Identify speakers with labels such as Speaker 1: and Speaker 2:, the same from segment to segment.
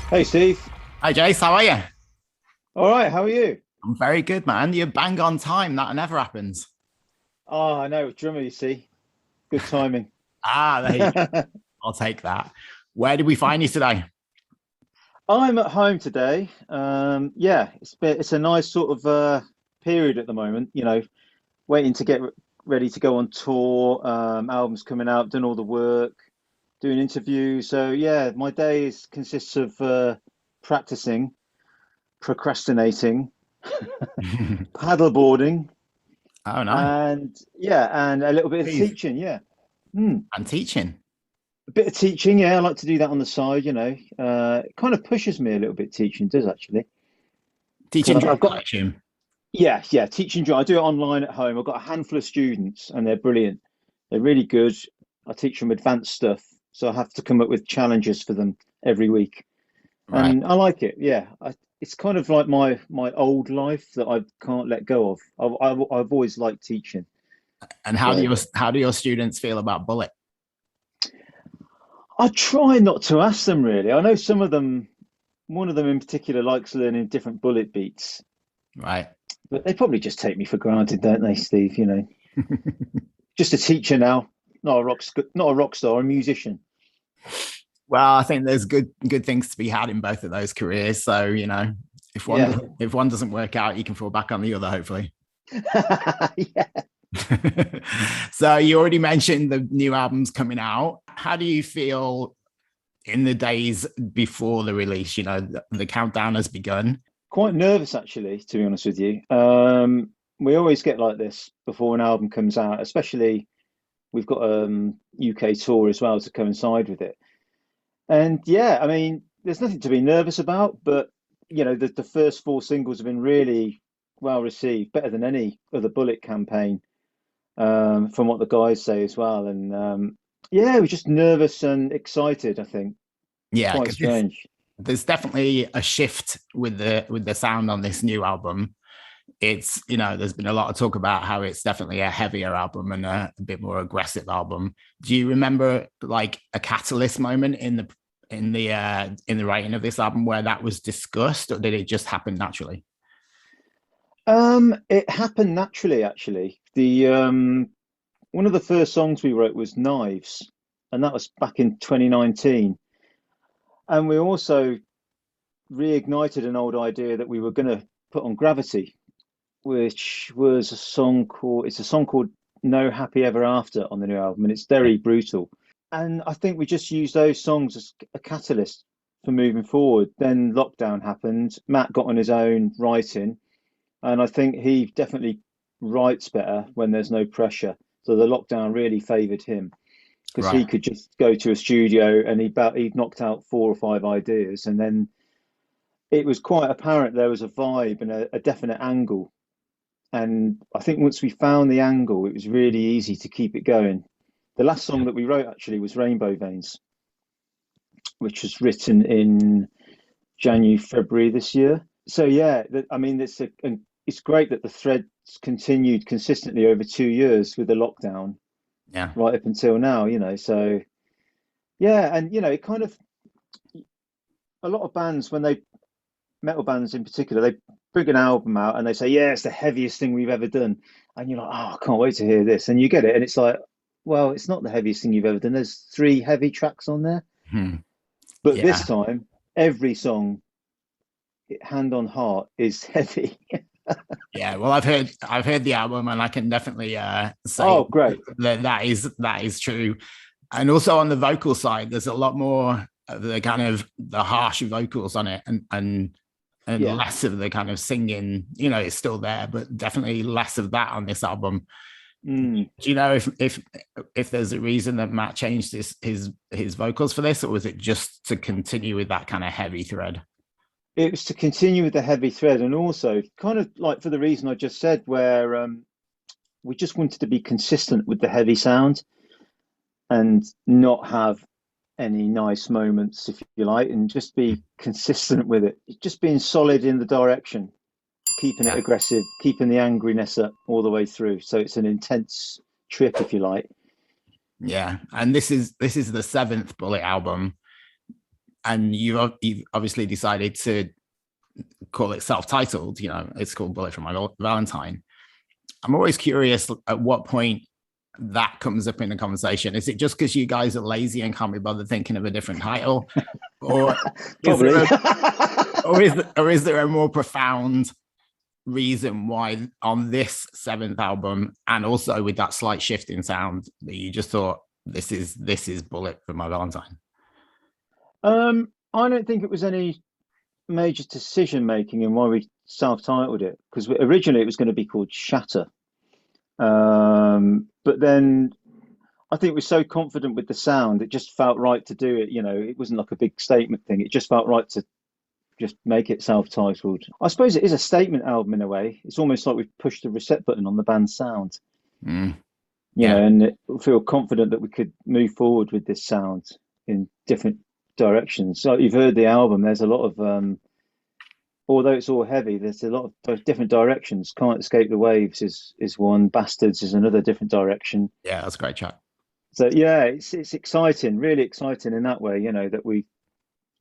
Speaker 1: Hey Steve.
Speaker 2: Hi, Jase. How are you?
Speaker 1: All right, how are you?
Speaker 2: I'm very good, man. You're bang on time. That never happens.
Speaker 1: Oh, I know, drummer, you see. Good timing.
Speaker 2: There you go. I'll take that. Where did we find you today?
Speaker 1: I'm at home today. Yeah, it's a nice sort of period at the moment, waiting to get ready to go on tour, albums coming out, done all the work, doing interviews. So yeah, my consists of practicing, procrastinating, paddleboarding,
Speaker 2: Oh, nice.
Speaker 1: and a little bit of
Speaker 2: Please.
Speaker 1: teaching, yeah. Hmm.
Speaker 2: And teaching.
Speaker 1: A bit of teaching, yeah. I like to do that on the side, It kind of pushes me a little bit, teaching does actually. Because
Speaker 2: Teaching
Speaker 1: I've
Speaker 2: drums, I
Speaker 1: got,
Speaker 2: assume.
Speaker 1: yeah, teaching. I do it online at home. I've got a handful of students and they're brilliant. They're really good. I teach them advanced stuff. So I have to come up with challenges for them every week.
Speaker 2: Right.
Speaker 1: And I like it. Yeah. It's kind of like my old life that I can't let go of. I've always liked teaching.
Speaker 2: And
Speaker 1: So
Speaker 2: how do your students feel about Bullet?
Speaker 1: I try not to ask them really. I know some of them, one of them in particular likes learning different bullet beats.
Speaker 2: Right.
Speaker 1: But they probably just take me for granted, don't they, Steve? Just a teacher now, not a rock star, a musician.
Speaker 2: Well, I think there's good things to be had in both of those careers. So,
Speaker 1: Yeah,
Speaker 2: if one doesn't work out, you can fall back on the other, hopefully.
Speaker 1: yeah.
Speaker 2: So you already mentioned the new album's coming out. How do you feel in the days before the release? The countdown has begun.
Speaker 1: Quite nervous actually, to be honest with you. We always get like this before an album comes out, especially we've got UK tour as well to coincide with it. And yeah, I mean, there's nothing to be nervous about, but the first four singles have been really well received, better than any other Bullet campaign. From what the guys say as well. And yeah, we're just nervous and excited, I think.
Speaker 2: Yeah,
Speaker 1: Quite
Speaker 2: because
Speaker 1: strange.
Speaker 2: there's definitely a shift with the sound on this new album. It's there's been a lot of talk about how it's definitely a heavier album and a bit more aggressive album. Do you remember like a catalyst moment in the writing of this album where that was discussed, or did it just happen naturally?
Speaker 1: It happened naturally, actually. The One of the first songs we wrote was Knives, and that was back in 2019. And we also reignited an old idea that we were going to put on Gravity, which was it's a song called No Happy Ever After on the new album, and it's
Speaker 2: Yeah.
Speaker 1: very brutal. And I think we just used those songs as a catalyst for moving forward. Then lockdown happened. Matt got on his own writing, and I think he definitely writes better when there's no pressure. So the lockdown really favoured him because he
Speaker 2: Right.
Speaker 1: could just go to a studio and he'd knocked out four or five ideas, and then it was quite apparent there was a vibe and a definite angle. And I think once we found the angle, it was really easy to keep it going. The last song that we wrote actually was Rainbow Veins, which was written in January, February this year. So yeah, I mean, it's great that the thread's continued consistently over 2 years with the lockdown
Speaker 2: Yeah.
Speaker 1: right up until now. So yeah, and it kind of a lot of bands when they metal bands in particular they bring an album out and they say yeah it's the heaviest thing we've ever done, and you're like oh I can't wait to hear this, and you get it and it's like well it's not the heaviest thing you've ever done. There's three heavy tracks on there,
Speaker 2: Hmm.
Speaker 1: but this
Speaker 2: Yeah.
Speaker 1: time every song, hand on heart, is heavy.
Speaker 2: Yeah, well, I've heard the album, and I can definitely say
Speaker 1: Oh, great.
Speaker 2: that that is true. And also on the vocal side, there's a lot more of the kind of the harsh vocals on it, and
Speaker 1: Yeah.
Speaker 2: less of the kind of singing. It's still there, but definitely less of that on this album.
Speaker 1: Mm.
Speaker 2: Do you know if there's a reason that Matt changed his vocals for this, or was it just to continue with that kind of heavy thread?
Speaker 1: It was to continue with the heavy thread, and also kind of like for the reason I just said, where we just wanted to be consistent with the heavy sound and not have any nice moments, if you like, and just be consistent with it. Just being solid in the direction, keeping it
Speaker 2: Yeah.
Speaker 1: aggressive, keeping the angriness up all the way through. So it's an intense trip, if you like.
Speaker 2: Yeah, and this is the seventh Bullet album, and you've obviously decided to call it self-titled. It's called Bullet For My Valentine. I'm always curious at what point that comes up in the conversation. Is it just because you guys are lazy and can't be bothered thinking of a different title, or
Speaker 1: Probably.
Speaker 2: Is there a more profound reason why on this seventh album, and also with that slight shift in sound, that you just thought this is Bullet For My Valentine?
Speaker 1: I don't think it was any major decision making in why we self-titled it, because originally it was going to be called Shatter. But then I think we're so confident with the sound, it just felt right to do it. It wasn't like a big statement thing. It just felt right to just make it self-titled. I suppose it is a statement album in a way. It's almost like we've pushed the reset button on the band's sound. And feel confident that we could move forward with this sound in different directions. So you've heard the album, there's a lot of although it's all heavy, there's a lot of different directions. Can't Escape the Waves is one, Bastards is another different direction.
Speaker 2: Yeah, that's a great track.
Speaker 1: So yeah, it's exciting, really exciting in that way, that we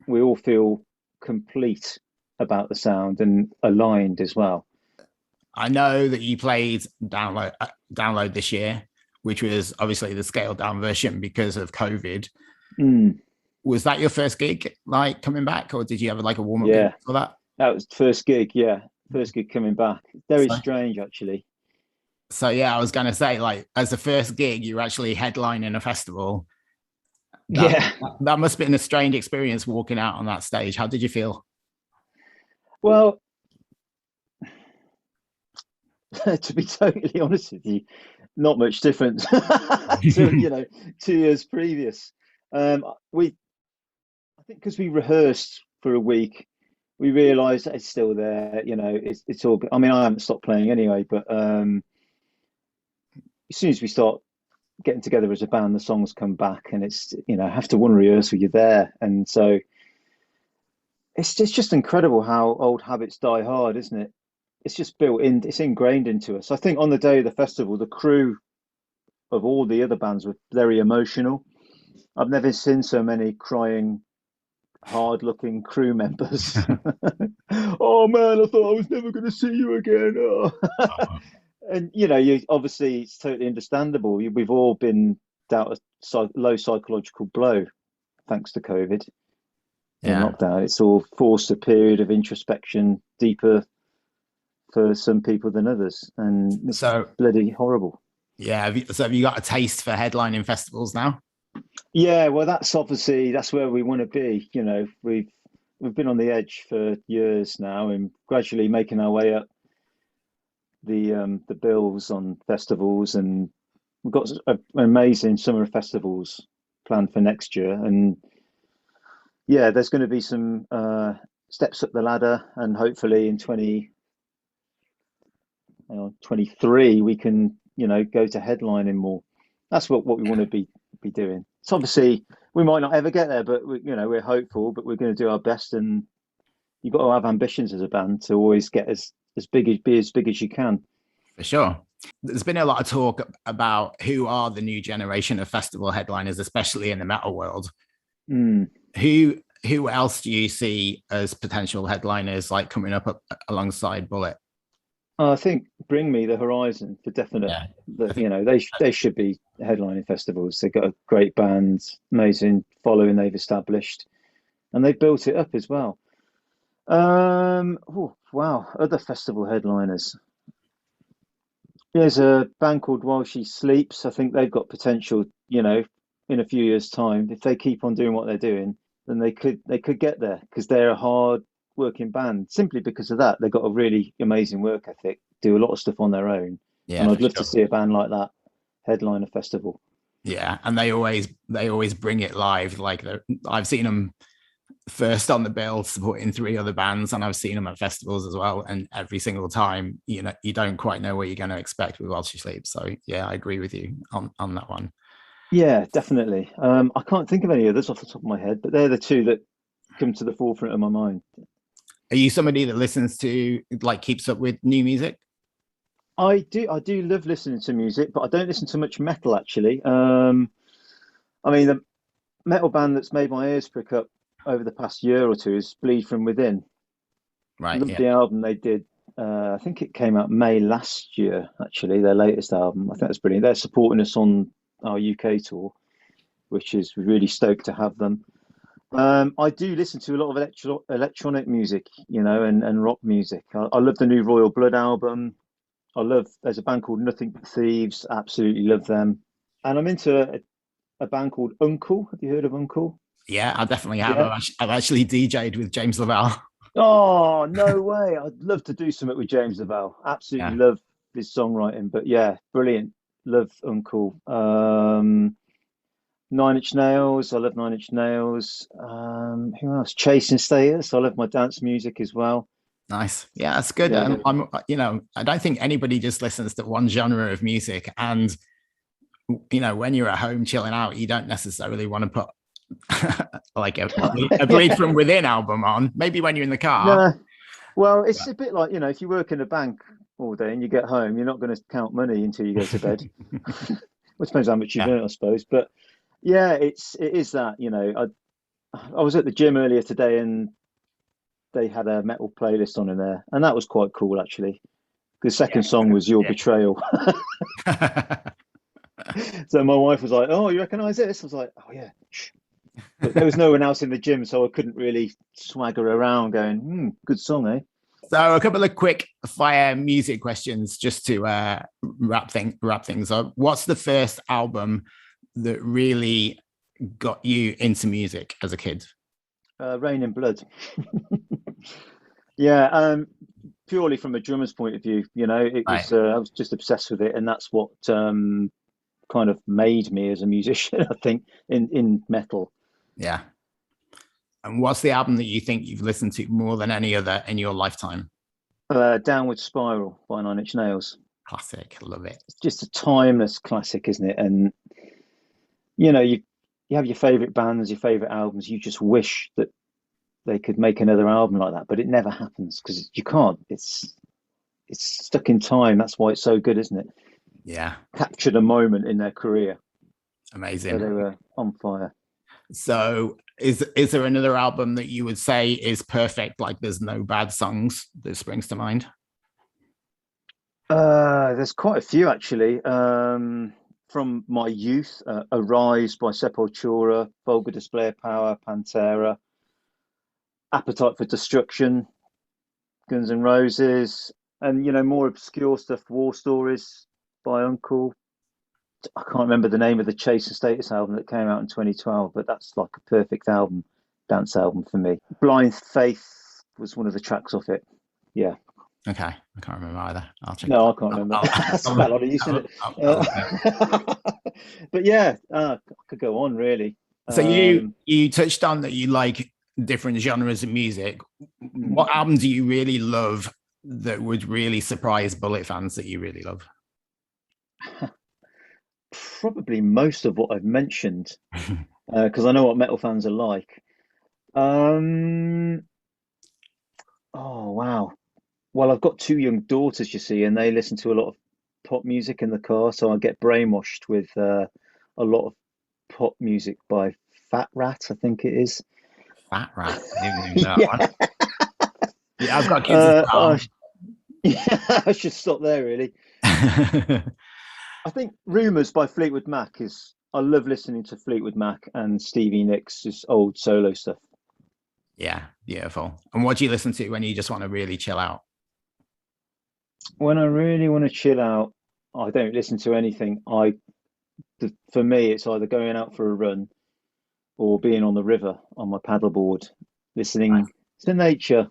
Speaker 1: all feel complete about the sound and aligned as well.
Speaker 2: I know that you played download this year, which was obviously the scaled down version because of COVID. Was that your first gig, like coming back, or did you have like a warm up gig for that?
Speaker 1: That was the first gig, first gig coming back. Very strange, actually.
Speaker 2: So yeah, I was gonna say, like, as the first gig, you were actually headlining a festival. That must have been a strange experience walking out on that stage. How did you feel?
Speaker 1: Well, to be totally honest with you, not much different to 2 years previous. I think because we rehearsed for a week, we realised that it's still there. It's all good. I mean, I haven't stopped playing anyway, but as soon as we start getting together as a band, the songs come back, and it's after one rehearsal you're there, and so it's just incredible how old habits die hard, isn't it? It's just built in, it's ingrained into us. I think on the day of the festival, the crew of all the other bands were very emotional. I've never seen so many crying, hard-looking crew members. Oh man, I thought I was never going to see you again. Oh. And you obviously, it's totally understandable. We've all been dealt a low psychological blow thanks to COVID and lockdown. It's all forced a period of introspection, deeper for some people than others, and it's bloody horrible.
Speaker 2: Yeah. Have you got a taste for headlining festivals now?
Speaker 1: Yeah, well, that's where we want to be. We've been on the edge for years now, and gradually making our way up the bills on festivals, and we've got an amazing summer of festivals planned for next year. And yeah, there's going to be some steps up the ladder, and hopefully in 2023 we can go to headlining more. That's what we want to be doing. So obviously we might not ever get there, but we're hopeful, but we're going to do our best. And you've got to have ambitions as a band to always get as big as you can.
Speaker 2: For sure. There's been a lot of talk about who are the new generation of festival headliners, especially in the metal world. Who else do you see as potential headliners, like coming up alongside Bullet?
Speaker 1: I think Bring Me the Horizon for definite. They should be headlining festivals. They've got a great band, amazing following they've established, and they've built it up as well. Other festival headliners. There's a band called While She Sleeps. I think they've got potential. In a few years' time, if they keep on doing what they're doing, then they could get there, because they're a hard working band. Simply because of that, they've got a really amazing work ethic, do a lot of stuff on their own. And I'd love to see a band like that headline a festival.
Speaker 2: Yeah, and they always bring it live. Like, I've seen them first on the bill supporting 3 other bands, and I've seen them at festivals as well, and every single time you don't quite know what you're going to expect with While She Sleeps. So yeah, I agree with you on that one.
Speaker 1: Yeah, definitely. I can't think of any others off the top of my head, but they're the two that come to the forefront of my mind.
Speaker 2: Are you somebody that listens to, like, keeps up with new music?
Speaker 1: I do love listening to music, but I don't listen to much metal, actually. I mean, the metal band that's made my ears prick up over the past year or two is Bleed From Within.
Speaker 2: Right.
Speaker 1: Love
Speaker 2: Yeah.
Speaker 1: the album they did. I think it came out May last year, actually, their latest album. I think that's brilliant. They're supporting us on our UK tour, which is really stoked to have them. I do listen to a lot of electronic music, and rock music. I love the new Royal Blood album. There's a band called Nothing But Thieves. Absolutely love them. And I'm into a band called UNKLE. Have you heard of UNKLE?
Speaker 2: Yeah, I definitely have.
Speaker 1: Yeah.
Speaker 2: I've actually DJ'd with James Lavelle.
Speaker 1: Oh, no way. I'd love to do something with James Lavelle. Absolutely
Speaker 2: Yeah.
Speaker 1: love his songwriting. But yeah, brilliant. Love UNKLE. Nine Inch Nails. I love Nine Inch Nails. Who else? Chase and Status. I love my dance music as well.
Speaker 2: Nice. Yeah, that's good.
Speaker 1: Yeah.
Speaker 2: I don't think anybody just listens to one genre of music. And, when you're at home chilling out, you don't necessarily want to put like a Bleed From Within album on. Maybe when you're in the car.
Speaker 1: No. Well, it's a bit like, if you work in a bank all day and you get home, you're not going to count money until you go to bed. Which depends how much you've earned, I suppose. But yeah, it is that, I was at the gym earlier today and they had a metal playlist on in there, and that was quite cool actually. The second song was Your Betrayal. So my wife was like, "Oh, you recognise this?" I was like, "Oh yeah." But there was no one else in the gym, so I couldn't really swagger around going, good song, eh?
Speaker 2: So a couple of quick fire music questions just to wrap things up. What's the first album that really got you into music as a kid?
Speaker 1: Rain in Blood. Yeah, purely from a drummer's point of view, it was I was just obsessed with it, and that's what kind of made me as a musician, I think, in metal.
Speaker 2: Yeah. And what's the album that you think you've listened to more than any other in your lifetime?
Speaker 1: Downward Spiral by Nine Inch Nails.
Speaker 2: Classic. Love it.
Speaker 1: It's just a timeless classic, isn't it? And you have your favorite bands, your favorite albums. You just wish that they could make another album like that, but it never happens because you can't. It's stuck in time. That's why it's so good, isn't it?
Speaker 2: Yeah.
Speaker 1: Captured a moment in their career.
Speaker 2: Amazing.
Speaker 1: Where they were on fire.
Speaker 2: So is there another album that you would say is perfect, like there's no bad songs that springs to mind?
Speaker 1: There's quite a few actually. From my youth, Arise by Sepultura, Vulgar Display of Power, Pantera, Appetite for Destruction, Guns N' Roses, and more obscure stuff, War Stories by UNKLE. I can't remember the name of the Chase and Status album that came out in 2012, but that's like a perfect album, dance album for me. Blind Faith was one of the tracks off it. Yeah.
Speaker 2: Okay, I can't remember either. I'll check.
Speaker 1: No, I can't remember. That's about a lot of use, isn't it? But yeah, I could go on really.
Speaker 2: So you touched on that you like different genres of music. What album do you really love that would really surprise Bullet fans that you really love?
Speaker 1: Probably most of what I've mentioned, because I know what metal fans are like. Oh wow. Well, I've got two young daughters, you see, and they listen to a lot of pop music in the car, so I get brainwashed with a lot of pop music by Fat Rat, I think it is.
Speaker 2: Fat Rat. I didn't even know that one. Yeah, I've got kids as well.
Speaker 1: Yeah, I should stop there, really. I think Rumours by Fleetwood Mac is. I love listening to Fleetwood Mac and Stevie Nicks' old solo stuff.
Speaker 2: Yeah, beautiful. And what do you listen to when you just want to really chill out?
Speaker 1: When I really want to chill out, I don't listen to anything. For me, it's either going out for a run or being on the river on my paddleboard, listening to nature.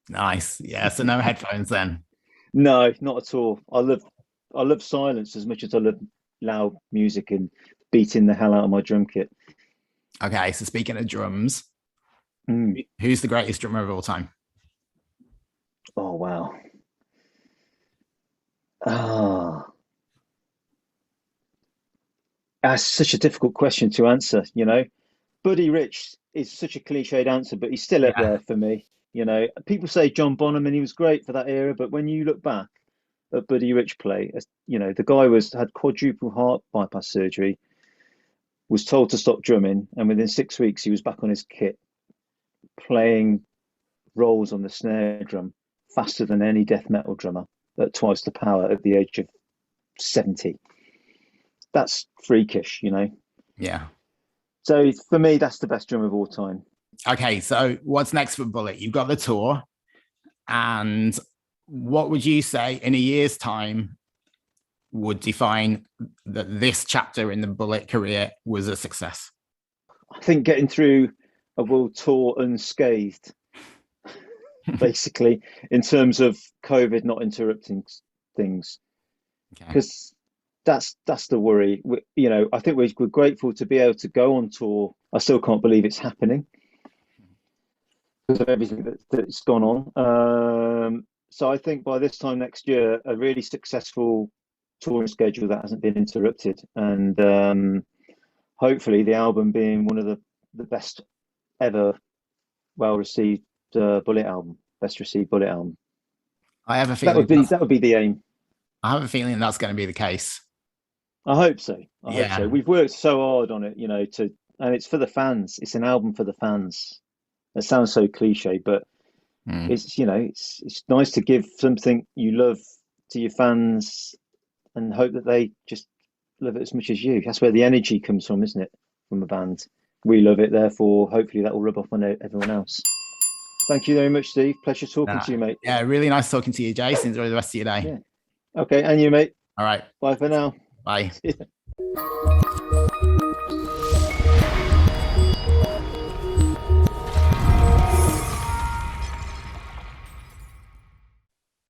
Speaker 2: Nice. Yeah. So no headphones then?
Speaker 1: No, not at all. I love silence as much as I love loud music and beating the hell out of my drum kit.
Speaker 2: Okay. So speaking of drums, who's the greatest drummer of all time?
Speaker 1: Oh, wow. That's such a difficult question to answer, Buddy Rich is such a cliched answer, but he's still up there for me. People say John Bonham, and he was great for that era, but when you look back at Buddy Rich play, the guy had quadruple heart bypass surgery, was told to stop drumming, and within 6 weeks he was back on his kit. playing rolls on the snare drum faster than any death metal drummer at twice the power at the age of 70. That's freakish, you know?
Speaker 2: Yeah.
Speaker 1: So for me, that's the best drum of all time.
Speaker 2: Okay, so what's next for Bullet? You've got the tour, and what would you say in a year's time would define that this chapter in the Bullet career was a success?
Speaker 1: I think getting through a world tour unscathed, basically, in terms of COVID not interrupting things, because that's the worry. You know, I think we're grateful to be able to go on tour. I still can't believe it's happening because of everything that's gone on. So I think by this time next year, a really successful touring schedule that hasn't been interrupted, and hopefully the album being one of the best ever well-received Bullet album, best received Bullet album.
Speaker 2: I have a feeling
Speaker 1: that would be the aim.
Speaker 2: I have a feeling that's going to be the case.
Speaker 1: I hope so. I hope so. We've worked so hard on it, you know, and it's for the fans. It's an album for the fans. It sounds so cliche, but it's, you know, it's nice to give something you love to your fans and hope that they just love it as much as you. That's where the energy comes from, isn't it? From a band. We love it, therefore hopefully that will rub off on everyone else. Thank you very much, Steve. Pleasure talking to you, mate.
Speaker 2: Yeah, really nice talking to you, Jase. Enjoy the rest of your day.
Speaker 1: Yeah. Okay, and you, mate.
Speaker 2: All right.
Speaker 1: Bye for now.
Speaker 2: Bye.